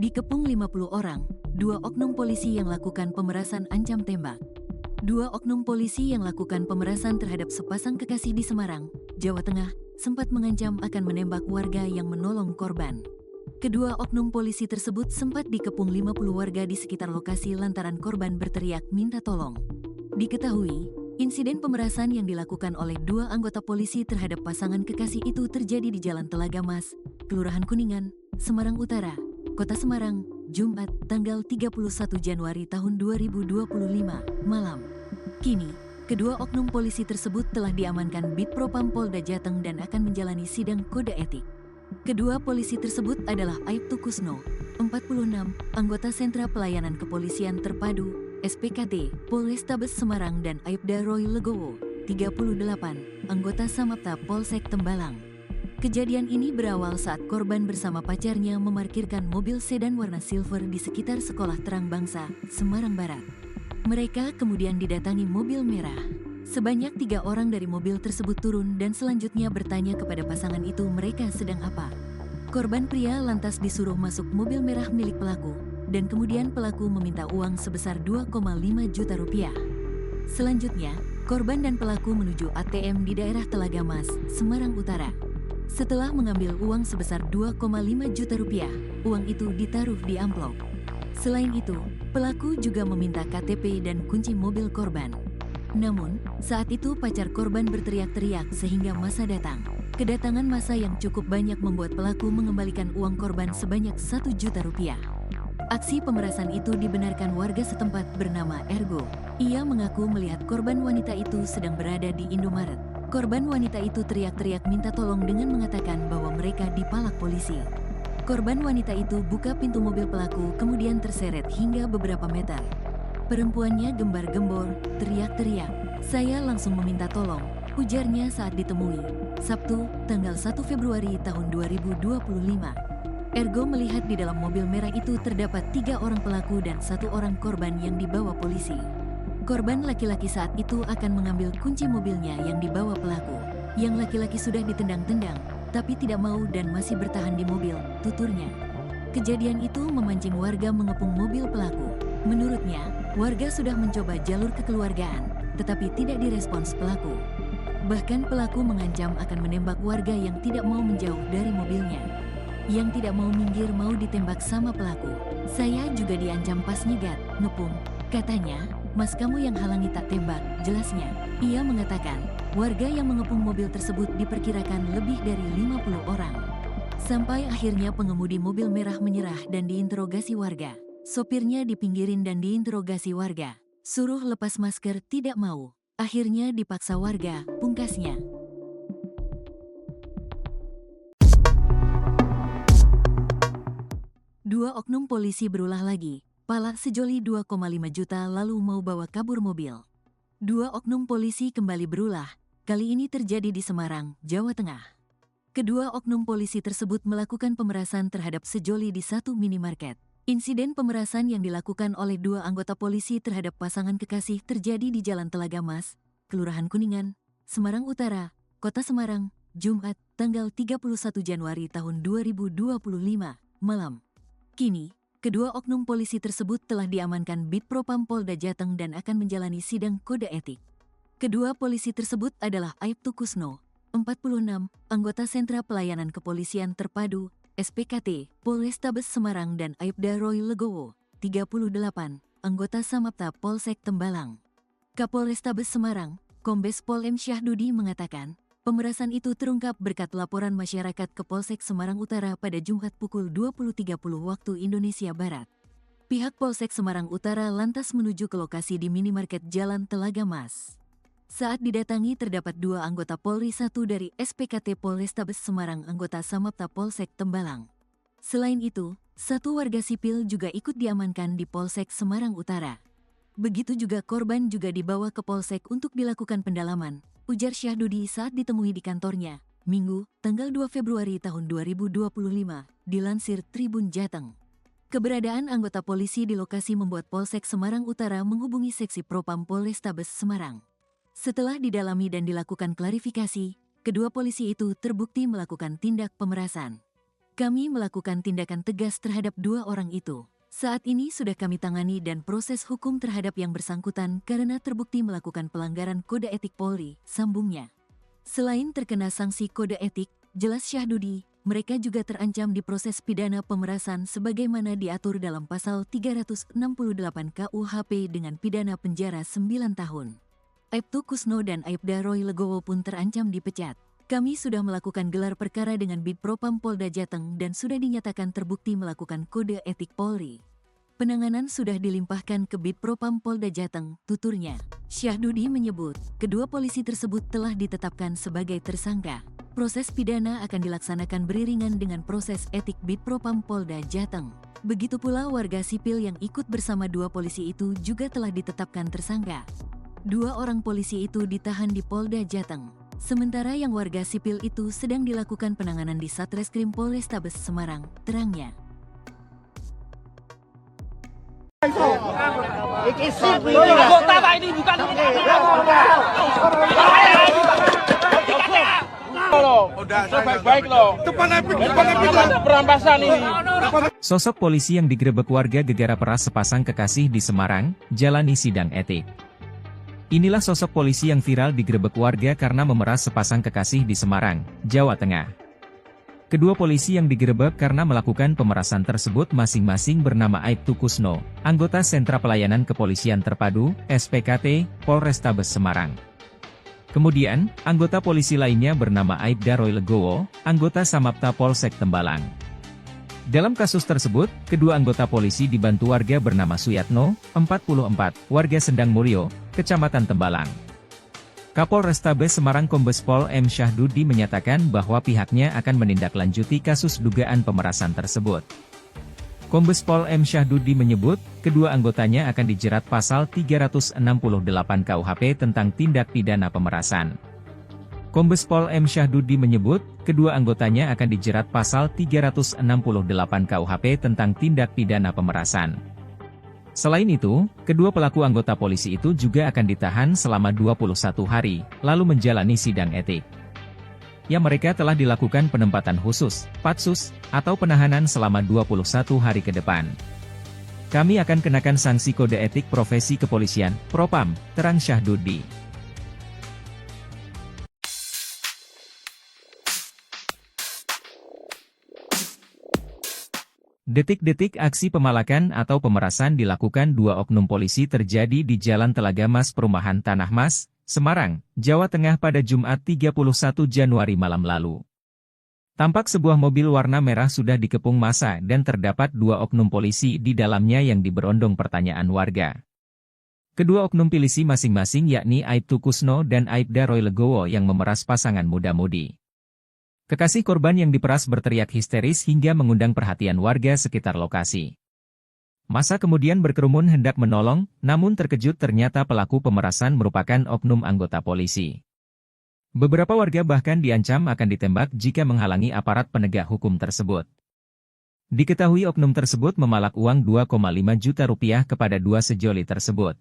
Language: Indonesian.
Dikepung 50 orang, dua oknum polisi yang lakukan pemerasan ancam tembak. Dua oknum polisi yang lakukan pemerasan terhadap sepasang kekasih di Semarang, Jawa Tengah, sempat mengancam akan menembak warga yang menolong korban. Kedua oknum polisi tersebut sempat dikepung 50 warga di sekitar lokasi lantaran korban berteriak minta tolong. Diketahui, insiden pemerasan yang dilakukan oleh dua anggota polisi terhadap pasangan kekasih itu terjadi di Jalan Telaga Mas, Kelurahan Kuningan, Semarang Utara, Kota Semarang, Jumat, tanggal 31 Januari tahun 2025, malam. Kini, kedua oknum polisi tersebut telah diamankan Bitpropam Polda Jateng dan akan menjalani sidang kode etik. Kedua polisi tersebut adalah Aibtu Kusno, 46, anggota Sentra Pelayanan Kepolisian Terpadu, SPKT, Polrestabes Semarang dan Aibda Roy Legowo, 38, anggota Samapta Polsek Tembalang. Kejadian ini berawal saat korban bersama pacarnya memarkirkan mobil sedan warna silver di sekitar Sekolah Terang Bangsa, Semarang Barat. Mereka kemudian didatangi mobil merah. Sebanyak 3 orang dari mobil tersebut turun dan selanjutnya bertanya kepada pasangan itu mereka sedang apa. Korban pria lantas disuruh masuk mobil merah milik pelaku, dan kemudian pelaku meminta uang sebesar 2,5 juta rupiah. Selanjutnya, korban dan pelaku menuju ATM di daerah Telaga Mas, Semarang Utara. Setelah mengambil uang sebesar 2,5 juta rupiah, uang itu ditaruh di amplop. Selain itu, pelaku juga meminta KTP dan kunci mobil korban. Namun, saat itu pacar korban berteriak-teriak sehingga massa datang. Kedatangan massa yang cukup banyak membuat pelaku mengembalikan uang korban sebanyak 1 juta rupiah. Aksi pemerasan itu dibenarkan warga setempat bernama Ergo. Ia mengaku melihat korban wanita itu sedang berada di Indomaret. Korban wanita itu teriak-teriak minta tolong dengan mengatakan bahwa mereka dipalak polisi. Korban wanita itu buka pintu mobil pelaku kemudian terseret hingga beberapa meter. Perempuannya gembar-gembor, teriak-teriak. Saya langsung meminta tolong, ujarnya saat ditemui, Sabtu, tanggal 1 Februari tahun 2025. Ergo melihat di dalam mobil merah itu terdapat 3 orang pelaku dan 1 orang korban yang dibawa polisi. Korban laki-laki saat itu akan mengambil kunci mobilnya yang dibawa pelaku. Yang laki-laki sudah ditendang-tendang, tapi tidak mau dan masih bertahan di mobil, tuturnya. Kejadian itu memancing warga mengepung mobil pelaku. Menurutnya, warga sudah mencoba jalur kekeluargaan, tetapi tidak direspons pelaku. Bahkan pelaku mengancam akan menembak warga yang tidak mau menjauh dari mobilnya. Yang tidak mau minggir mau ditembak sama pelaku. Saya juga diancam pas nyegat, ngepung, katanya. Mas kamu yang halangi tak tembak, jelasnya. Ia mengatakan, warga yang mengepung mobil tersebut diperkirakan lebih dari 50 orang. Sampai akhirnya pengemudi mobil merah menyerah dan diinterogasi warga. Sopirnya dipinggirin dan diinterogasi warga. Suruh lepas masker tidak mau. Akhirnya dipaksa warga, pungkasnya. Dua oknum polisi berulah lagi. Pala sejoli 2,5 juta lalu mau bawa kabur mobil. Dua oknum polisi kembali berulah, kali ini terjadi di Semarang, Jawa Tengah. Kedua oknum polisi tersebut melakukan pemerasan terhadap sejoli di satu minimarket. Insiden pemerasan yang dilakukan oleh dua anggota polisi terhadap pasangan kekasih terjadi di Jalan Telaga Mas, Kelurahan Kuningan, Semarang Utara, Kota Semarang, Jumat, tanggal 31 Januari tahun 2025, malam. Kini, kedua oknum polisi tersebut telah diamankan Bitpropam Polda Jateng dan akan menjalani sidang kode etik. Kedua polisi tersebut adalah Aibtu Kusno, 46, anggota Sentra Pelayanan Kepolisian Terpadu, SPKT, Polrestabes Semarang dan Aibda Roy Legowo, 38, anggota Samapta Polsek Tembalang. Kapolrestabes Semarang, Kombes Pol M. Syahdudi mengatakan, pemerasan itu terungkap berkat laporan masyarakat ke Polsek Semarang Utara pada Jumat pukul 20.30 waktu Indonesia Barat. Pihak Polsek Semarang Utara lantas menuju ke lokasi di minimarket Jalan Telaga Mas. Saat didatangi terdapat 2 anggota Polri, 1 dari SPKT Polrestabes Semarang, anggota Samapta Polsek Tembalang. Selain itu, 1 warga sipil juga ikut diamankan di Polsek Semarang Utara. Begitu juga korban juga dibawa ke Polsek untuk dilakukan pendalaman, ujar Syahdudi saat ditemui di kantornya, Minggu, tanggal 2 Februari tahun 2025, dilansir Tribun Jateng. Keberadaan anggota polisi di lokasi membuat Polsek Semarang Utara menghubungi Seksi Propam Polrestabes Semarang. Setelah didalami dan dilakukan klarifikasi, kedua polisi itu terbukti melakukan tindak pemerasan. Kami melakukan tindakan tegas terhadap 2 orang itu. Saat ini sudah kami tangani dan proses hukum terhadap yang bersangkutan karena terbukti melakukan pelanggaran kode etik Polri, sambungnya. Selain terkena sanksi kode etik, jelas Syahdudi, mereka juga terancam diproses pidana pemerasan sebagaimana diatur dalam pasal 368 KUHP dengan pidana penjara 9 tahun. Aibtu Kusno dan Aibda Roy Legowo pun terancam dipecat. Kami sudah melakukan gelar perkara dengan Bid Propam Polda Jateng dan sudah dinyatakan terbukti melakukan kode etik Polri. Penanganan sudah dilimpahkan ke Bid Propam Polda Jateng, tuturnya. Syahdudi menyebut, kedua polisi tersebut telah ditetapkan sebagai tersangka. Proses pidana akan dilaksanakan beriringan dengan proses etik Bid Propam Polda Jateng. Begitu pula warga sipil yang ikut bersama 2 polisi itu juga telah ditetapkan tersangka. 2 orang polisi itu ditahan di Polda Jateng. Sementara yang warga sipil itu sedang dilakukan penanganan di Satreskrim Polrestabes Semarang, terangnya. Anggota ini bukan baik-baik loh. Perampasan ini. Sosok polisi yang digerebek warga gegara peras sepasang kekasih di Semarang, jalani sidang etik. Inilah sosok polisi yang viral digerebek warga karena memeras sepasang kekasih di Semarang, Jawa Tengah. Kedua polisi yang digerebek karena melakukan pemerasan tersebut masing-masing bernama Aibtu Kusno, anggota Sentra Pelayanan Kepolisian Terpadu, SPKT, Polrestabes Semarang. Kemudian, anggota polisi lainnya bernama Aibda Roy Legowo, anggota Samapta Polsek Tembalang. Dalam kasus tersebut, kedua anggota polisi dibantu warga bernama Suyatno, 44, warga Sendang Mulyo, Kecamatan Tembalang. Kapolrestabes Semarang Kombes Pol M. Syahdudi menyatakan bahwa pihaknya akan menindaklanjuti kasus dugaan pemerasan tersebut. Kombes Pol M. Syahdudi menyebut, kedua anggotanya akan dijerat pasal 368 KUHP tentang tindak pidana pemerasan. Kombes Pol M. Syahdudi menyebut, kedua anggotanya akan dijerat pasal 368 KUHP tentang tindak pidana pemerasan. Selain itu, kedua pelaku anggota polisi itu juga akan ditahan selama 21 hari, lalu menjalani sidang etik. Ya, mereka telah dilakukan penempatan khusus, patsus, atau penahanan selama 21 hari ke depan. Kami akan kenakan sanksi kode etik profesi kepolisian, Propam, terang Syahdudi. Detik-detik aksi pemalakan atau pemerasan dilakukan 2 oknum polisi terjadi di Jalan Telaga Mas Perumahan Tanah Mas, Semarang, Jawa Tengah pada Jumat 31 Januari malam lalu. Tampak sebuah mobil warna merah sudah dikepung massa dan terdapat 2 oknum polisi di dalamnya yang diberondong pertanyaan warga. Kedua oknum polisi masing-masing yakni Aibtu Kusno dan Aibda Roy Legowo yang memeras pasangan muda-mudi. Kekasih korban yang diperas berteriak histeris hingga mengundang perhatian warga sekitar lokasi. Massa kemudian berkerumun hendak menolong, namun terkejut ternyata pelaku pemerasan merupakan oknum anggota polisi. Beberapa warga bahkan diancam akan ditembak jika menghalangi aparat penegak hukum tersebut. Diketahui oknum tersebut memalak uang 2,5 juta rupiah kepada 2 sejoli tersebut.